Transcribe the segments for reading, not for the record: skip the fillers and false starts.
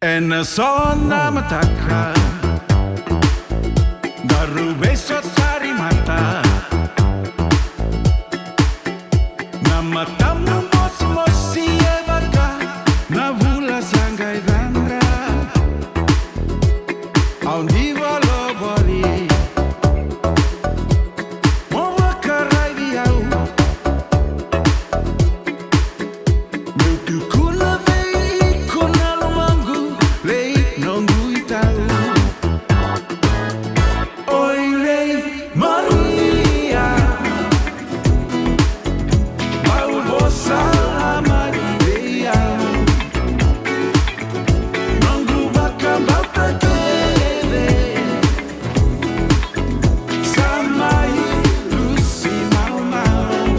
En sona mataka Daru beso sari mata Nama tamu mosi mosi evaka Navula sangai vandra Au niva lo voli Mova karai viau Meu tu kuna vei kuna lomangu Lei non lui tau Oilei Maria Mau bossa Maria Nongu baka bauta keve Samai Lucy mau mau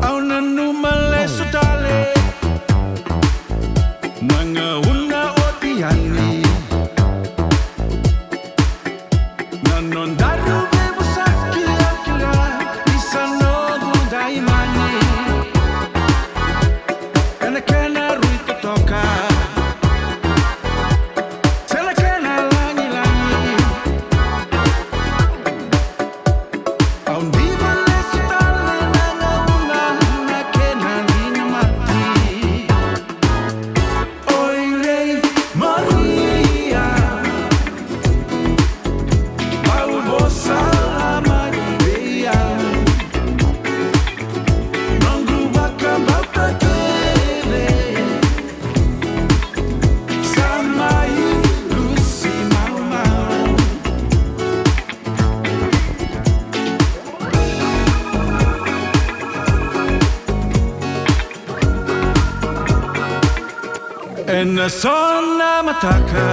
Au nanu male sutale Nanga una otiani Nanon daru bebu saki akira Isa no gudai mani Kana kana rui kutoka Sela kana langi langi Au viva le sutale Nanga una na kena lina mati Oilei Maria Mau bossa Maria Nongu baka bauta keve Samai Lucy mau mau En sona mataka